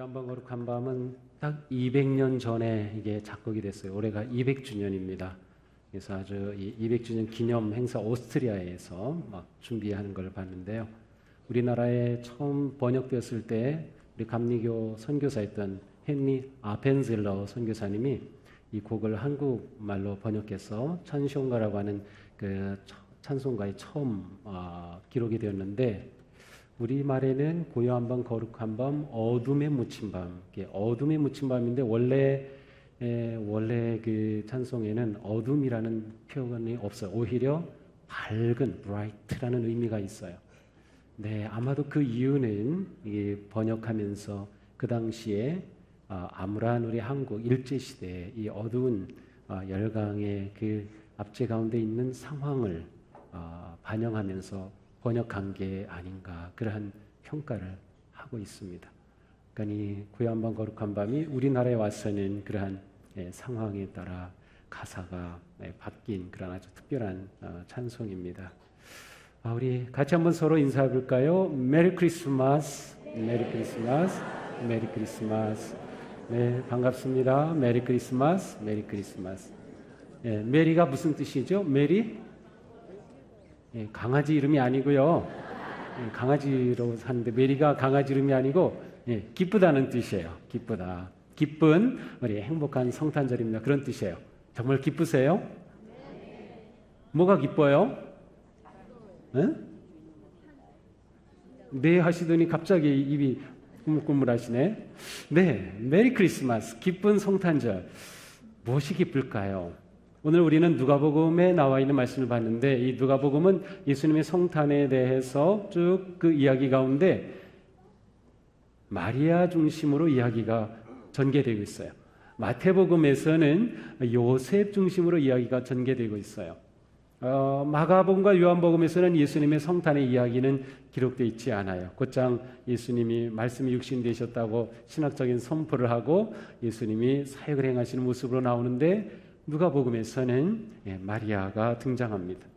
고향방 거룩한 밤은 딱 200년 전에 이게 작곡이 됐어요. 올해가 200주년입니다. 그래서 아주 이 200주년 기념 행사 오스트리아에서 막 준비하는 걸 봤는데요. 우리나라에 처음 번역되었을 때 우리 감리교 선교사였던 헨리 아펜젤러 선교사님이 이 곡을 한국말로 번역해서 찬송가라고 하는 그 찬송가에 처음 기록이 되었는데, 우리말에는 고요한 밤 거룩한 밤 어둠에 묻힌 밤, 어둠에 묻힌 밤인데 원래 그 찬송에는 어둠이라는 표현이 없어요. 오히려 밝은 bright라는 의미가 있어요. 네, 아마도 그 이유는 이 번역하면서 그 당시에 암울한 우리 한국 일제 시대의 이 어두운 열강의 그 압제 가운데 있는 상황을 반영하면서 번역한 게 아닌가, 그러한 평가를 하고 있습니다. 그러니까 이 고요한 밤 거룩한 밤이 우리나라에 와서는 그러한 상황에 따라 가사가 바뀐 그런 아주 특별한 찬송입니다. 우리 같이 한번 서로 인사해 볼까요? 메리 크리스마스, 메리 크리스마스, 메리 크리스마스. 네, 반갑습니다. 메리 크리스마스, 메리 크리스마스. 메리가 무슨 뜻이죠? 메리? 강아지 이름이 아니고요. 강아지로 사는데 메리가 강아지 이름이 아니고 기쁘다는 뜻이에요. 기쁘다. 기쁜 우리 행복한 성탄절입니다. 그런 뜻이에요. 정말 기쁘세요? 뭐가 기뻐요? 네 하시더니 갑자기 입이 꾸물꾸물하시네. 네, 메리 크리스마스, 기쁜 성탄절. 무엇이 기쁠까요? 오늘 우리는 누가복음에 나와 있는 말씀을 봤는데, 이 누가복음은 예수님의 성탄에 대해서 쭉 그 이야기 가운데 마리아 중심으로 이야기가 전개되고 있어요. 마태복음에서는 요셉 중심으로 이야기가 전개되고 있어요. 마가복음과 요한복음에서는 예수님의 성탄의 이야기는 기록되어 있지 않아요. 곧장 예수님이 말씀이 육신되셨다고 신학적인 선포를 하고 예수님이 사역을 행하시는 모습으로 나오는데, 누가복음에서는 마리아가 등장합니다.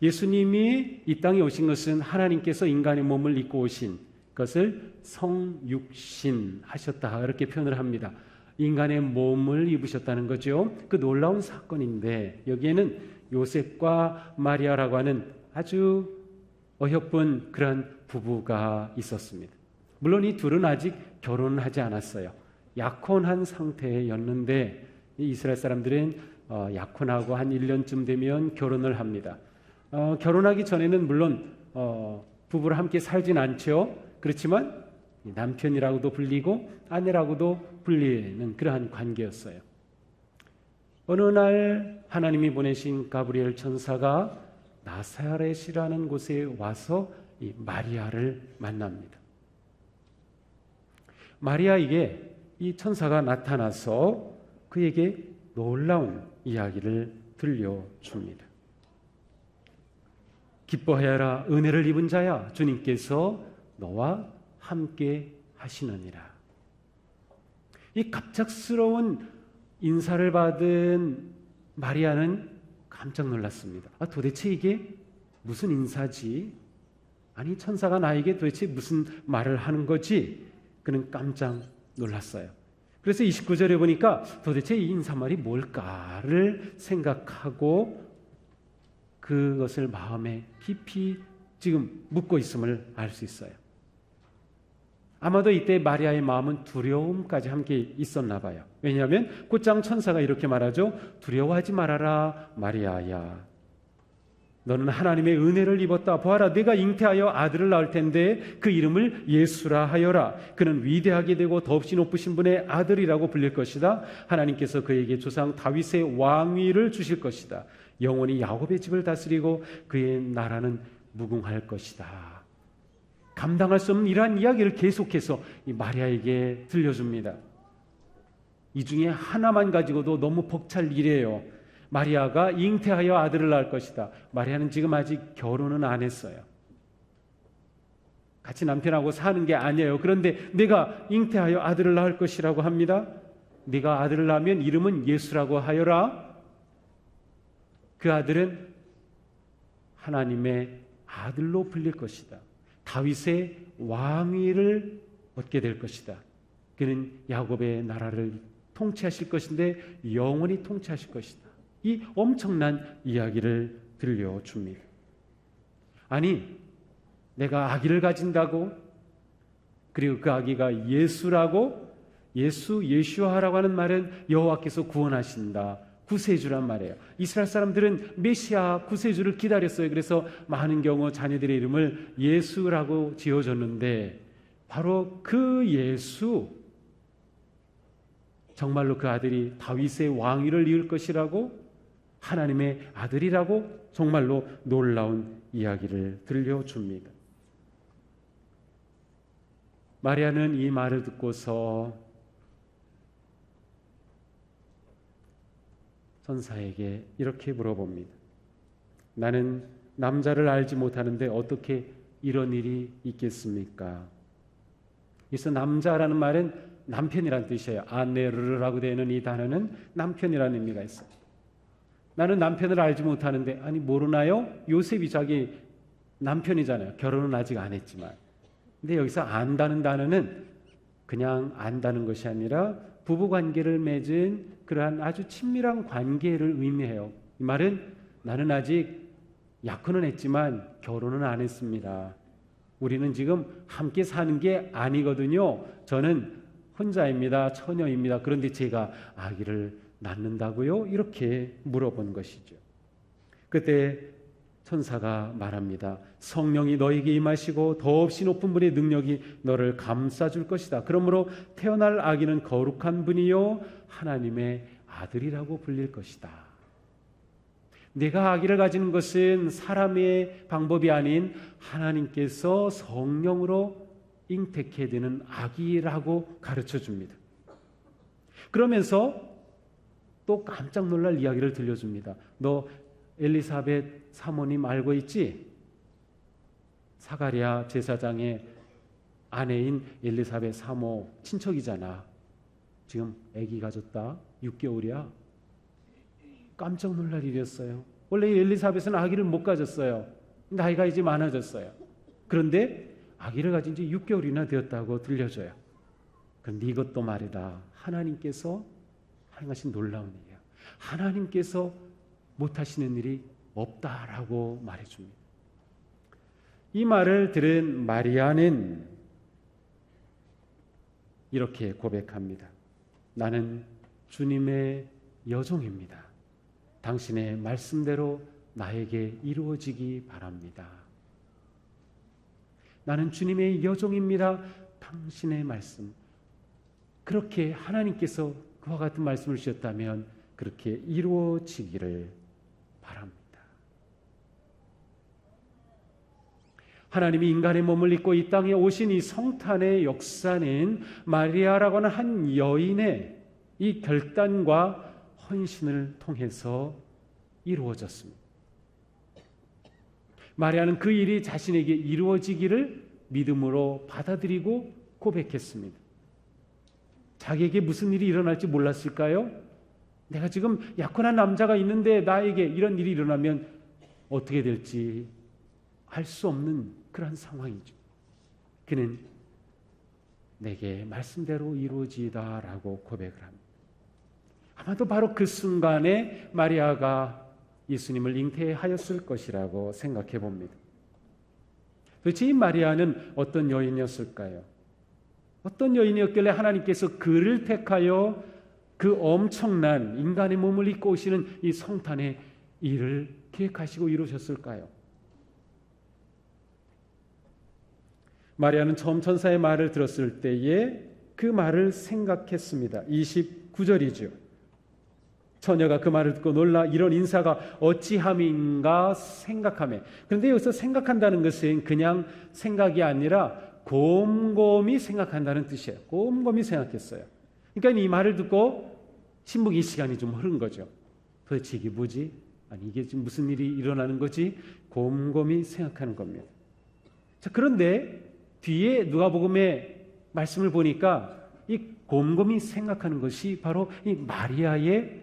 예수님이 이 땅에 오신 것은 하나님께서 인간의 몸을 입고 오신 것을 성육신 하셨다, 그렇게 표현을 합니다. 인간의 몸을 입으셨다는 거죠. 그 놀라운 사건인데, 여기에는 요셉과 마리아라고 하는 아주 어여쁜 그런 부부가 있었습니다. 물론 이 둘은 아직 결혼을 하지 않았어요. 약혼한 상태였는데 이스라엘 사람들은 약혼하고 한 1년쯤 되면 결혼을 합니다. 결혼하기 전에는 물론 부부를 함께 살진 않죠. 그렇지만 남편이라고도 불리고 아내라고도 불리는 그러한 관계였어요. 어느 날 하나님이 보내신 가브리엘 천사가 나사렛이라는 곳에 와서 이 마리아를 만납니다. 마리아에게 이 천사가 나타나서 그에게 놀라운 이야기를 들려줍니다. 기뻐하여라, 은혜를 입은 자야, 주님께서 너와 함께 하시느니라. 이 갑작스러운 인사를 받은 마리아는 깜짝 놀랐습니다. 도대체 이게 무슨 인사지? 아니, 천사가 나에게 도대체 무슨 말을 하는 거지? 그는 깜짝 놀랐어요. 그래서 29절에 보니까 도대체 이 인사말이 뭘까를 생각하고 그것을 마음에 깊이 지금 묻고 있음을 알 수 있어요. 아마도 이때 마리아의 마음은 두려움까지 함께 있었나 봐요. 왜냐하면 곧장 천사가 이렇게 말하죠. 두려워하지 말아라, 마리아야. 너는 하나님의 은혜를 입었다. 보아라, 내가 잉태하여 아들을 낳을 텐데 그 이름을 예수라 하여라. 그는 위대하게 되고 더없이 높으신 분의 아들이라고 불릴 것이다. 하나님께서 그에게 조상 다윗의 왕위를 주실 것이다. 영원히 야곱의 집을 다스리고 그의 나라는 무궁할 것이다. 감당할 수 없는 이러한 이야기를 계속해서 이 마리아에게 들려줍니다. 이 중에 하나만 가지고도 너무 벅찰 일이에요. 마리아가 잉태하여 아들을 낳을 것이다. 마리아는 지금 아직 결혼은 안 했어요. 같이 남편하고 사는 게 아니에요. 그런데 내가 잉태하여 아들을 낳을 것이라고 합니다. 네가 아들을 낳으면 이름은 예수라고 하여라. 그 아들은 하나님의 아들로 불릴 것이다. 다윗의 왕위를 얻게 될 것이다. 그는 야곱의 나라를 통치하실 것인데 영원히 통치하실 것이다. 이 엄청난 이야기를 들려줍니다. 아니, 내가 아기를 가진다고, 그리고 그 아기가 예수라고, 예슈아라고 하는 말은 여호와께서 구원하신다, 구세주란 말이에요. 이스라엘 사람들은 메시아 구세주를 기다렸어요. 그래서 많은 경우 자녀들의 이름을 예수라고 지어줬는데, 바로 그 예수, 정말로 그 아들이 다윗의 왕위를 이을 것이라고, 하나님의 아들이라고 정말로 놀라운 이야기를 들려줍니다. 마리아는 이 말을 듣고서 천사에게 이렇게 물어봅니다. 나는 남자를 알지 못하는데 어떻게 이런 일이 있겠습니까? 그래서 남자라는 말은 남편이라는 뜻이에요. 아네르라고 되는 이 단어는 남편이라는 의미가 있어요. 나는 남편을 알지 못하는데, 아니 모르나요? 요셉이 자기 남편이잖아요. 결혼은 아직 안 했지만. 근데 여기서 안다는 단어는 그냥 안다는 것이 아니라 부부관계를 맺은 그러한 아주 친밀한 관계를 의미해요. 이 말은 나는 아직 약혼은 했지만 결혼은 안 했습니다. 우리는 지금 함께 사는 게 아니거든요. 저는 혼자입니다. 처녀입니다. 그런데 제가 아기를 낳는다고요? 이렇게 물어본 것이죠. 그때 천사가 말합니다. 성령이 너에게 임하시고 더없이 높은 분의 능력이 너를 감싸줄 것이다. 그러므로 태어날 아기는 거룩한 분이요 하나님의 아들이라고 불릴 것이다. 내가 아기를 가지는 것은 사람의 방법이 아닌 하나님께서 성령으로 잉태케 되는 아기라고 가르쳐 줍니다. 그러면서 또 깜짝 놀랄 이야기를 들려줍니다. 너 엘리사벳 사모님 알고 있지? 사가랴 제사장의 아내인 엘리사벳 사모 친척이잖아. 지금 아기 가졌다. 6개월이야. 깜짝 놀랄 일이었어요. 원래 엘리사벳은 아기를 못 가졌어요. 나이가 이제 많아졌어요. 그런데 아기를 가진 지 6개월이나 되었다고 들려줘요. 그런데 이것도 말이다. 하나님께서 행하신 놀라운 일이야. 하나님께서 못하시는 일이 없다라고 말해줍니다. 이 말을 들은 마리아는 이렇게 고백합니다. 나는 주님의 여종입니다. 당신의 말씀대로 나에게 이루어지기 바랍니다. 나는 주님의 여종입니다. 당신의 말씀. 그렇게 하나님께서 그와 같은 말씀을 주셨다면 그렇게 이루어지기를 바랍니다. 하나님이 인간의 몸을 입고 이 땅에 오신 이 성탄의 역사는 마리아라고 하는 한 여인의 이 결단과 헌신을 통해서 이루어졌습니다. 마리아는 그 일이 자신에게 이루어지기를 믿음으로 받아들이고 고백했습니다. 자기에게 무슨 일이 일어날지 몰랐을까요? 내가 지금 약혼한 남자가 있는데 나에게 이런 일이 일어나면 어떻게 될지 알 수 없는 그런 상황이죠. 그는 내게 말씀대로 이루어지다라고 고백을 합니다. 아마도 바로 그 순간에 마리아가 예수님을 잉태하였을 것이라고 생각해 봅니다. 도대체 이 마리아는 어떤 여인이었을까요? 어떤 여인이었길래 하나님께서 그를 택하여 그 엄청난 인간의 몸을 입고 오시는 이 성탄의 일을 계획하시고 이루셨을까요? 마리아는 처음 천사의 말을 들었을 때에 그 말을 생각했습니다. 29절이죠. 처녀가 그 말을 듣고 놀라 이런 인사가 어찌함인가 생각하며. 그런데 여기서 생각한다는 것은 그냥 생각이 아니라 곰곰이 생각한다는 뜻이에요. 곰곰이 생각했어요. 그러니까 이 말을 듣고 신부기 시간이 좀 흐른 거죠. 도대체 이게 뭐지? 아니 이게 지금 무슨 일이 일어나는 거지? 곰곰이 생각하는 겁니다. 자, 그런데 뒤에 누가복음의 말씀을 보니까 이 곰곰이 생각하는 것이 바로 이 마리아의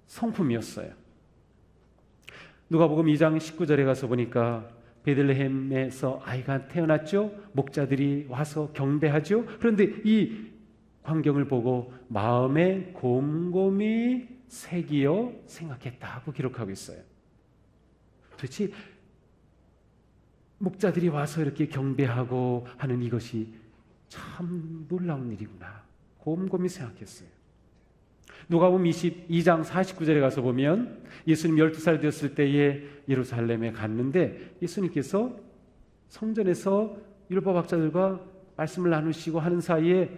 성품이었어요. 누가복음 2장 19절에 가서 보니까 베들레헴에서 아이가 태어났죠. 목자들이 와서 경배하죠. 그런데 이 광경을 보고 마음에 곰곰이 새기어 생각했다고 기록하고 있어요. 도대체 목자들이 와서 이렇게 경배하고 하는 이것이 참 놀라운 일이구나. 곰곰이 생각했어요. 누가복음 22장 49절에 가서 보면 예수님 12살 되었을 때에 예루살렘에 갔는데 예수님께서 성전에서 율법학자들과 말씀을 나누시고 하는 사이에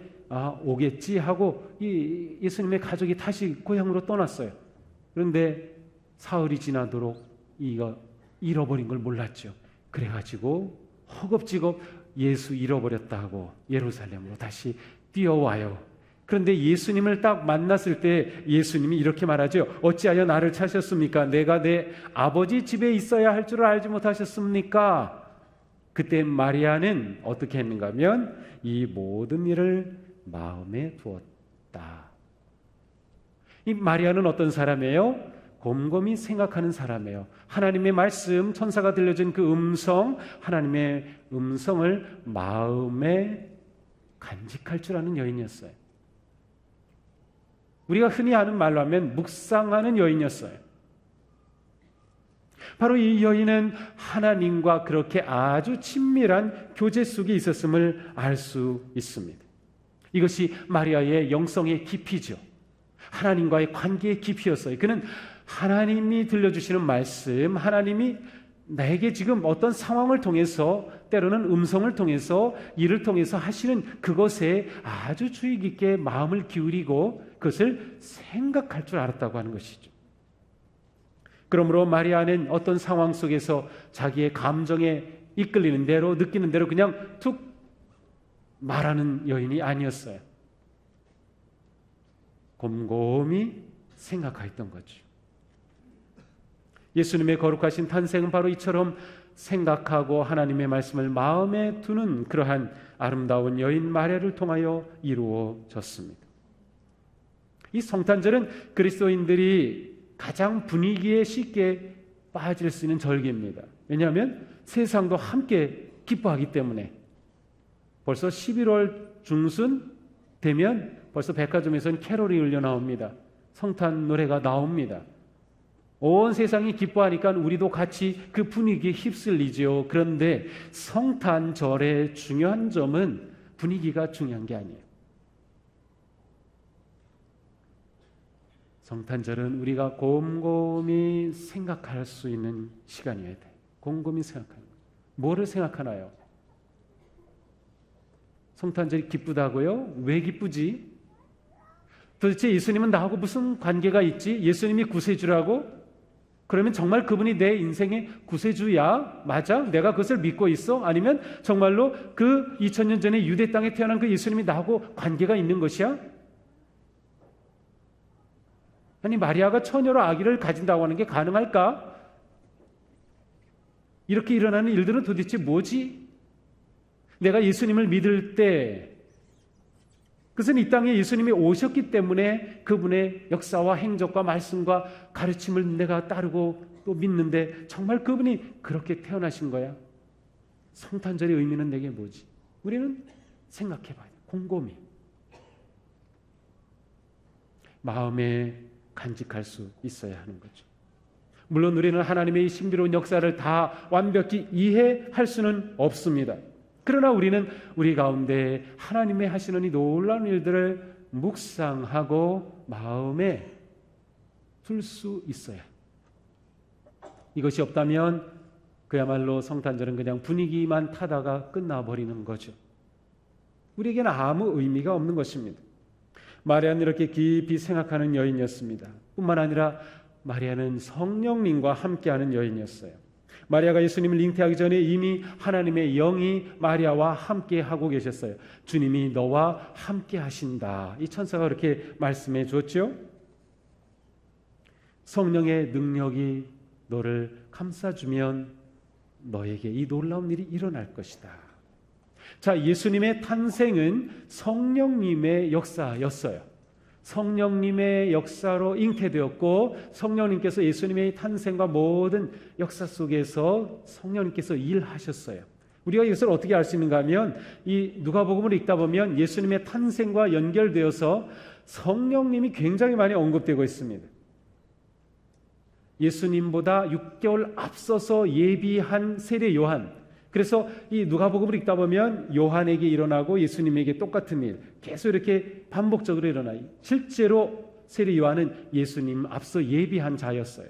오겠지 하고 이 예수님의 가족이 다시 고향으로 떠났어요. 그런데 사흘이 지나도록 이가 잃어버린 걸 몰랐죠. 그래가지고 허겁지겁 예수 잃어버렸다고 예루살렘으로 다시 뛰어와요. 그런데 예수님을 딱 만났을 때 예수님이 이렇게 말하죠. 어찌하여 나를 찾으셨습니까? 내가 내 아버지 집에 있어야 할 줄을 알지 못하셨습니까? 그때 마리아는 어떻게 했는가 하면 이 모든 일을 마음에 두었다. 이 마리아는 어떤 사람이에요? 곰곰이 생각하는 사람이에요. 하나님의 말씀, 천사가 들려준 그 음성, 하나님의 음성을 마음에 간직할 줄 아는 여인이었어요. 우리가 흔히 하는 말로 하면 묵상하는 여인이었어요. 바로 이 여인은 하나님과 그렇게 아주 친밀한 교제 속에 있었음을 알 수 있습니다. 이것이 마리아의 영성의 깊이죠. 하나님과의 관계의 깊이였어요. 그는 하나님이 들려주시는 말씀, 하나님이 나에게 지금 어떤 상황을 통해서, 때로는 음성을 통해서, 일을 통해서 하시는 그것에 아주 주의 깊게 마음을 기울이고 그것을 생각할 줄 알았다고 하는 것이죠. 그러므로 마리아는 어떤 상황 속에서 자기의 감정에 이끌리는 대로, 느끼는 대로 그냥 툭 말하는 여인이 아니었어요. 곰곰이 생각하였던 거죠. 예수님의 거룩하신 탄생은 바로 이처럼 생각하고 하나님의 말씀을 마음에 두는 그러한 아름다운 여인 마리아를 통하여 이루어졌습니다. 이 성탄절은 그리스도인들이 가장 분위기에 쉽게 빠질 수 있는 절기입니다. 왜냐하면 세상도 함께 기뻐하기 때문에. 벌써 11월 중순 되면 벌써 백화점에서는 캐롤이 울려 나옵니다. 성탄 노래가 나옵니다. 온 세상이 기뻐하니까 우리도 같이 그 분위기에 휩쓸리죠. 그런데 성탄절의 중요한 점은 분위기가 중요한 게 아니에요. 성탄절은 우리가 곰곰이 생각할 수 있는 시간이어야 돼. 곰곰이 생각하는 거예요. 뭐를 생각하나요? 성탄절이 기쁘다고요? 왜 기쁘지? 도대체 예수님은 나하고 무슨 관계가 있지? 예수님이 구세주라고? 그러면 정말 그분이 내 인생의 구세주야? 맞아? 내가 그것을 믿고 있어? 아니면 정말로 그 2000년 전에 유대 땅에 태어난 그 예수님이 나하고 관계가 있는 것이야? 아니 마리아가 처녀로 아기를 가진다고 하는 게 가능할까? 이렇게 일어나는 일들은 도대체 뭐지? 내가 예수님을 믿을 때 그것은 이 땅에 예수님이 오셨기 때문에 그분의 역사와 행적과 말씀과 가르침을 내가 따르고 또 믿는데 정말 그분이 그렇게 태어나신 거야? 성탄절의 의미는 내게 뭐지? 우리는 생각해봐야 돼. 곰곰이 마음에 간직할 수 있어야 하는 거죠. 물론 우리는 하나님의 신비로운 역사를 다 완벽히 이해할 수는 없습니다. 그러나 우리는 우리 가운데 하나님의 하시는 이 놀라운 일들을 묵상하고 마음에 둘 수 있어요. 이것이 없다면 그야말로 성탄절은 그냥 분위기만 타다가 끝나버리는 거죠. 우리에게는 아무 의미가 없는 것입니다. 마리아는 이렇게 깊이 생각하는 여인이었습니다. 뿐만 아니라 마리아는 성령님과 함께하는 여인이었어요. 마리아가 예수님을 잉태하기 전에 이미 하나님의 영이 마리아와 함께 하고 계셨어요. 주님이 너와 함께 하신다. 이 천사가 그렇게 말씀해 주었죠. 성령의 능력이 너를 감싸주면 너에게 이 놀라운 일이 일어날 것이다. 자, 예수님의 탄생은 성령님의 역사였어요. 성령님의 역사로 잉태되었고 성령님께서 예수님의 탄생과 모든 역사 속에서 성령님께서 일하셨어요. 우리가 이것을 어떻게 알 수 있는가 하면 이 누가복음을 읽다 보면 예수님의 탄생과 연결되어서 성령님이 굉장히 많이 언급되고 있습니다. 예수님보다 6개월 앞서서 예비한 세례 요한. 그래서 이 누가복음을 읽다 보면 요한에게 일어나고 예수님에게 똑같은 일 계속 이렇게 반복적으로 일어나요. 실제로 세례 요한은 예수님 앞서 예비한 자였어요.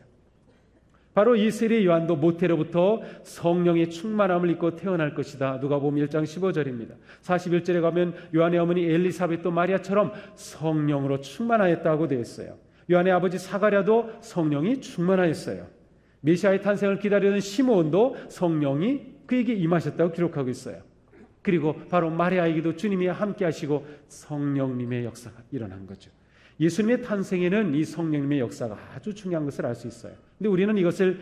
바로 이 세례 요한도 모태로부터 성령의 충만함을 입고 태어날 것이다. 누가복음 1장 15절입니다. 41절에 가면 요한의 어머니 엘리사벳도 마리아처럼 성령으로 충만하였다고 되어 있어요. 요한의 아버지 사가랴도 성령이 충만하였어요. 메시아의 탄생을 기다리는 시므온도 성령이 그에게 임하셨다고 기록하고 있어요. 그리고 바로 마리아에게도 주님이 함께 하시고 성령님의 역사가 일어난 거죠. 예수님의 탄생에는 이 성령님의 역사가 아주 중요한 것을 알 수 있어요. 근데 우리는 이것을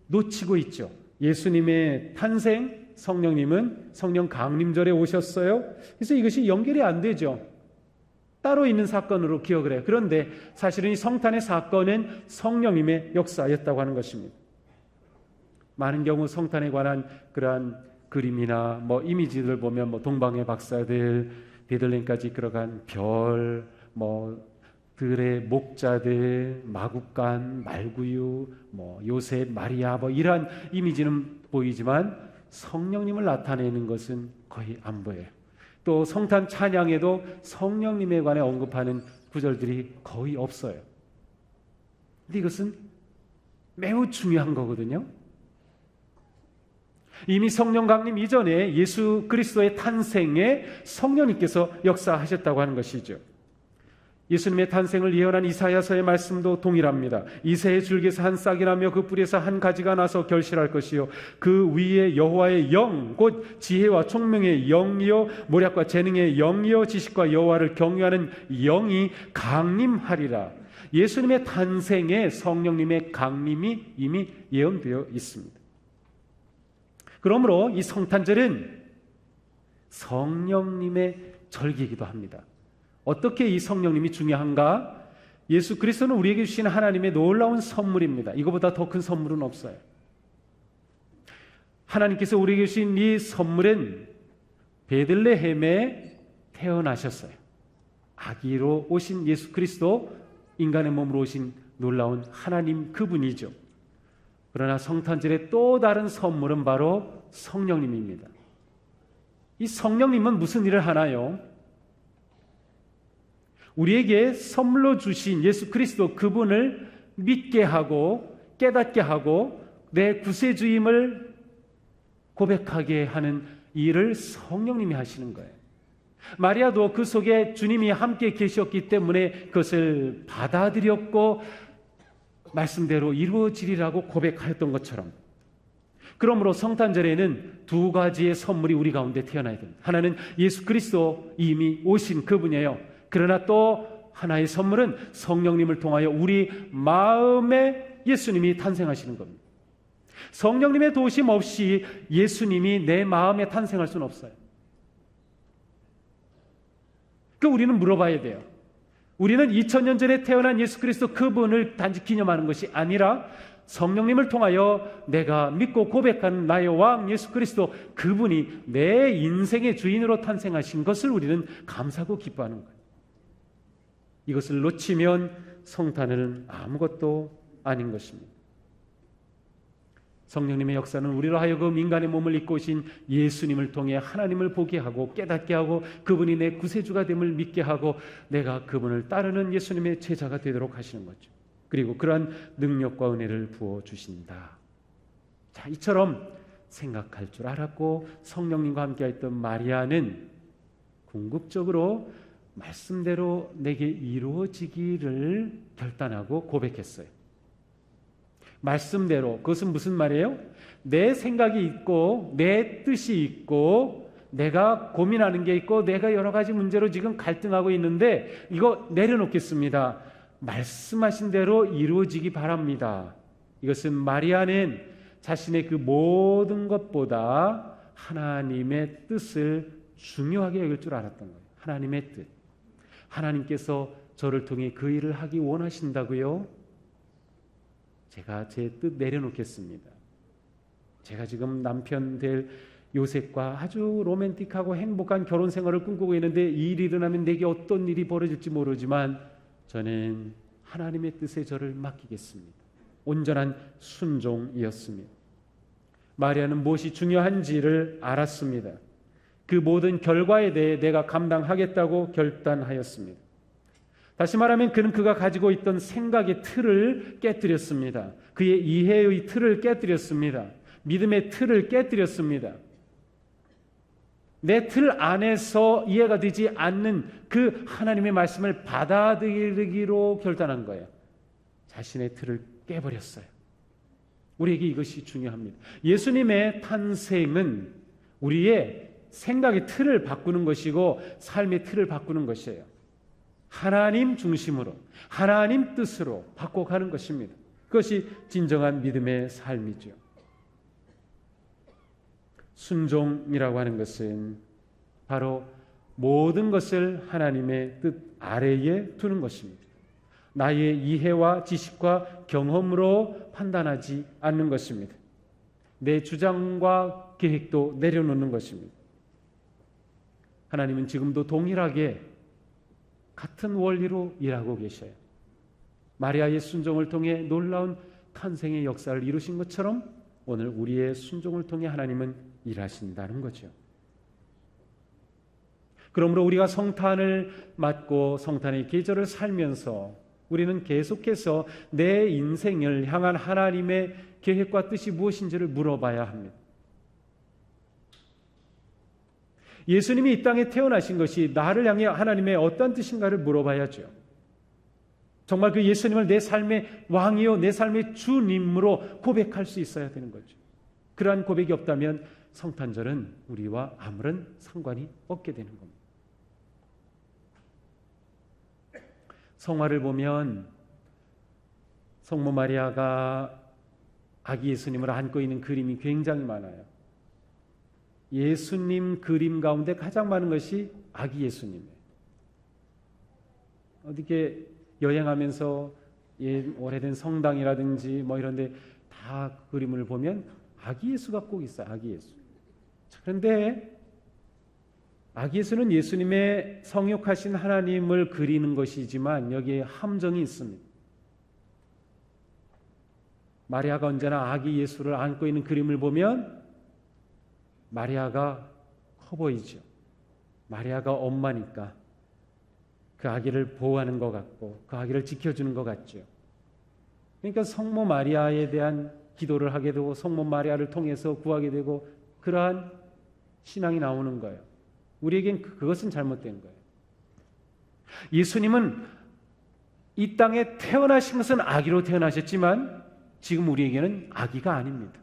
놓치고 있죠. 예수님의 탄생, 성령님은 성령 강림절에 오셨어요. 그래서 이것이 연결이 안 되죠. 따로 있는 사건으로 기억을 해요. 그런데 사실은 이 성탄의 사건은 성령님의 역사였다고 하는 것입니다. 많은 경우 성탄에 관한 그러한 그림이나 이미지들 보면 동방의 박사들, 베들레헴까지 이끌어간 별, 들의 목자들, 마국간, 말구유, 요셉, 마리아 이러한 이미지는 보이지만 성령님을 나타내는 것은 거의 안 보여요. 또 성탄 찬양에도 성령님에 관해 언급하는 구절들이 거의 없어요. 근데 이것은 매우 중요한 거거든요. 이미 성령 강림 이전에 예수 그리스도의 탄생에 성령님께서 역사하셨다고 하는 것이죠. 예수님의 탄생을 예언한 이사야서의 말씀도 동일합니다. 이새의 줄기에서 한 싹이 나며 그 뿌리에서 한 가지가 나서 결실할 것이요 그 위에 여호와의 영 곧 지혜와 총명의 영이요 모략과 재능의 영이요 지식과 여호와를 경외하는 영이 강림하리라. 예수님의 탄생에 성령님의 강림이 이미 예언되어 있습니다. 그러므로 이 성탄절은 성령님의 절기이기도 합니다. 어떻게 이 성령님이 중요한가? 예수 그리스도는 우리에게 주신 하나님의 놀라운 선물입니다. 이거보다 더 큰 선물은 없어요. 하나님께서 우리에게 주신 이 선물은 베들레헴에 태어나셨어요. 아기로 오신 예수 그리스도, 인간의 몸으로 오신 놀라운 하나님 그분이죠. 그러나 성탄절의 또 다른 선물은 바로 성령님입니다. 이 성령님은 무슨 일을 하나요? 우리에게 선물로 주신 예수 그리스도 그분을 믿게 하고 깨닫게 하고 내 구세주임을 고백하게 하는 일을 성령님이 하시는 거예요. 마리아도 그 속에 주님이 함께 계셨기 때문에 그것을 받아들였고 말씀대로 이루어지리라고 고백하였던 것처럼, 그러므로 성탄절에는 두 가지의 선물이 우리 가운데 태어나야 됩니다. 하나는 예수 그리스도 이미 오신 그분이에요. 그러나 또 하나의 선물은 성령님을 통하여 우리 마음에 예수님이 탄생하시는 겁니다. 성령님의 도우심 없이 예수님이 내 마음에 탄생할 수는 없어요. 우리는 물어봐야 돼요. 우리는 2000년 전에 태어난 예수 그리스도 그분을 단지 기념하는 것이 아니라 성령님을 통하여 내가 믿고 고백하는 나의 왕 예수 그리스도 그분이 내 인생의 주인으로 탄생하신 것을 우리는 감사하고 기뻐하는 거예요. 이것을 놓치면 성탄은 아무것도 아닌 것입니다. 성령님의 역사는 우리로 하여금 인간의 몸을 입고 오신 예수님을 통해 하나님을 보게 하고 깨닫게 하고 그분이 내 구세주가 됨을 믿게 하고 내가 그분을 따르는 예수님의 제자가 되도록 하시는 거죠. 그리고 그러한 능력과 은혜를 부어주신다. 자, 이처럼 생각할 줄 알았고 성령님과 함께했던 마리아는 궁극적으로 말씀대로 내게 이루어지기를 결단하고 고백했어요. 말씀대로, 그것은 무슨 말이에요? 내 생각이 있고 내 뜻이 있고 내가 고민하는 게 있고 내가 여러 가지 문제로 지금 갈등하고 있는데 이거 내려놓겠습니다. 말씀하신 대로 이루어지기 바랍니다. 이것은 마리아는 자신의 그 모든 것보다 하나님의 뜻을 중요하게 여길 줄 알았던 거예요. 하나님의 뜻. 하나님께서 저를 통해 그 일을 하기 원하신다고요? 제가 제 뜻 내려놓겠습니다. 제가 지금 남편 될 요셉과 아주 로맨틱하고 행복한 결혼 생활을 꿈꾸고 있는데 이 일이 일어나면 내게 어떤 일이 벌어질지 모르지만 저는 하나님의 뜻에 저를 맡기겠습니다. 온전한 순종이었습니다. 마리아는 무엇이 중요한지를 알았습니다. 그 모든 결과에 대해 내가 감당하겠다고 결단하였습니다. 다시 말하면 그는 그가 가지고 있던 생각의 틀을 깨뜨렸습니다. 그의 이해의 틀을 깨뜨렸습니다. 믿음의 틀을 깨뜨렸습니다. 내 틀 안에서 이해가 되지 않는 그 하나님의 말씀을 받아들이기로 결단한 거예요. 자신의 틀을 깨버렸어요. 우리에게 이것이 중요합니다. 예수님의 탄생은 우리의 생각의 틀을 바꾸는 것이고 삶의 틀을 바꾸는 것이에요. 하나님 중심으로, 하나님 뜻으로 바꿔가는 것입니다. 그것이 진정한 믿음의 삶이죠. 순종이라고 하는 것은 바로 모든 것을 하나님의 뜻 아래에 두는 것입니다. 나의 이해와 지식과 경험으로 판단하지 않는 것입니다. 내 주장과 계획도 내려놓는 것입니다. 하나님은 지금도 동일하게 같은 원리로 일하고 계셔요. 마리아의 순종을 통해 놀라운 탄생의 역사를 이루신 것처럼 오늘 우리의 순종을 통해 하나님은 일하신다는 거죠. 그러므로 우리가 성탄을 맞고 성탄의 계절을 살면서 우리는 계속해서 내 인생을 향한 하나님의 계획과 뜻이 무엇인지를 물어봐야 합니다. 예수님이 이 땅에 태어나신 것이 나를 향해 하나님의 어떤 뜻인가를 물어봐야죠. 정말 그 예수님을 내 삶의 왕이요 내 삶의 주님으로 고백할 수 있어야 되는 거죠. 그러한 고백이 없다면 성탄절은 우리와 아무런 상관이 없게 되는 겁니다. 성화를 보면 성모 마리아가 아기 예수님을 안고 있는 그림이 굉장히 많아요. 예수님 그림 가운데 가장 많은 것이 아기 예수님이에요. 어떻게 여행하면서 오래된 성당이라든지 뭐 이런 데 다 그림을 보면 아기 예수가 꼭 있어요. 아기 예수. 그런데 아기 예수는 예수님의 성육하신 하나님을 그리는 것이지만 여기에 함정이 있습니다. 마리아가 언제나 아기 예수를 안고 있는 그림을 보면 마리아가 커 보이죠. 마리아가 엄마니까 그 아기를 보호하는 것 같고 그 아기를 지켜주는 것 같죠. 그러니까 성모 마리아에 대한 기도를 하게 되고 성모 마리아를 통해서 구하게 되고 그러한 신앙이 나오는 거예요. 우리에겐 그것은 잘못된 거예요. 예수님은 이 땅에 태어나신 것은 아기로 태어나셨지만 지금 우리에게는 아기가 아닙니다.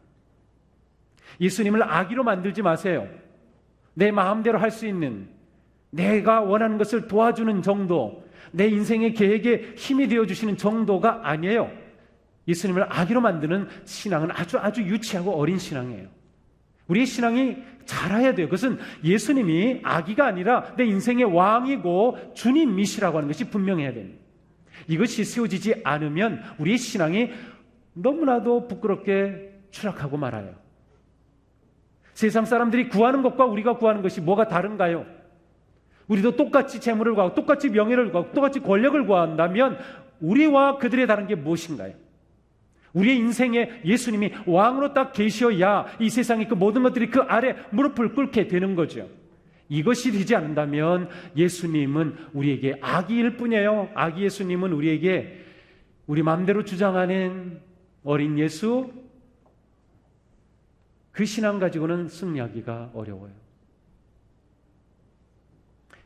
예수님을 아기로 만들지 마세요. 내 마음대로 할 수 있는, 내가 원하는 것을 도와주는 정도, 내 인생의 계획에 힘이 되어주시는 정도가 아니에요. 예수님을 아기로 만드는 신앙은 아주 유치하고 어린 신앙이에요. 우리의 신앙이 자라야 돼요. 그것은 예수님이 아기가 아니라 내 인생의 왕이고 주님이시라고 하는 것이 분명해야 됩니다. 이것이 세워지지 않으면 우리의 신앙이 너무나도 부끄럽게 추락하고 말아요. 세상 사람들이 구하는 것과 우리가 구하는 것이 뭐가 다른가요? 우리도 똑같이 재물을 구하고 똑같이 명예를 구하고 똑같이 권력을 구한다면 우리와 그들의 다른 게 무엇인가요? 우리의 인생에 예수님이 왕으로 딱 계셔야 이 세상의 그 모든 것들이 그 아래 무릎을 꿇게 되는 거죠. 이것이 되지 않는다면 예수님은 우리에게 아기일 뿐이에요. 아기 예수님은 우리에게 우리 마음대로 주장하는 어린 예수, 그 신앙 가지고는 승리하기가 어려워요.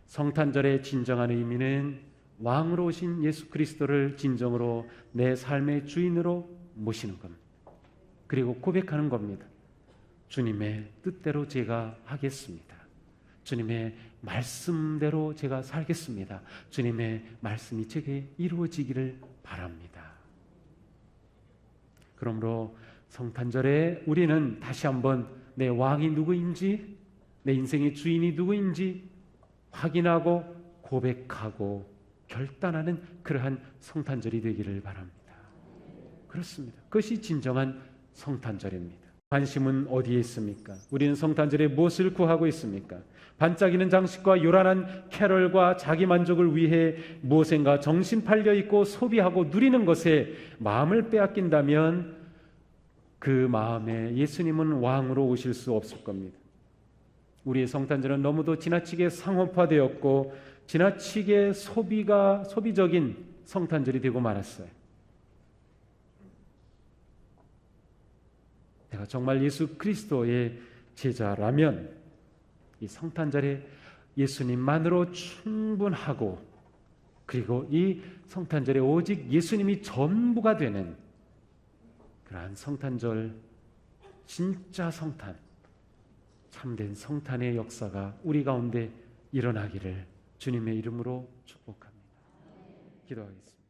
성탄절의 진정한 의미는 왕으로 오신 예수 그리스도를 진정으로 내 삶의 주인으로 모시는 겁니다. 그리고 고백하는 겁니다. 주님의 뜻대로 제가 하겠습니다. 주님의 말씀대로 제가 살겠습니다. 주님의 말씀이 제게 이루어지기를 바랍니다. 그러므로 성탄절에 우리는 다시 한번 내 왕이 누구인지, 내 인생의 주인이 누구인지 확인하고 고백하고 결단하는 그러한 성탄절이 되기를 바랍니다. 그렇습니다. 그것이 진정한 성탄절입니다. 관심은 어디에 있습니까? 우리는 성탄절에 무엇을 구하고 있습니까? 반짝이는 장식과 요란한 캐럴과 자기 만족을 위해 무엇인가 정신 팔려 있고 소비하고 누리는 것에 마음을 빼앗긴다면 그 마음에 예수님은 왕으로 오실 수 없을 겁니다. 우리의 성탄절은 너무도 지나치게 상업화되었고 지나치게 소비적인 성탄절이 되고 말았어요. 내가 정말 예수 그리스도의 제자라면 이 성탄절에 예수님만으로 충분하고, 그리고 이 성탄절에 오직 예수님이 전부가 되는 그러한 성탄절, 진짜 성탄, 참된 성탄의 역사가 우리 가운데 일어나기를 주님의 이름으로 축복합니다. 기도하겠습니다.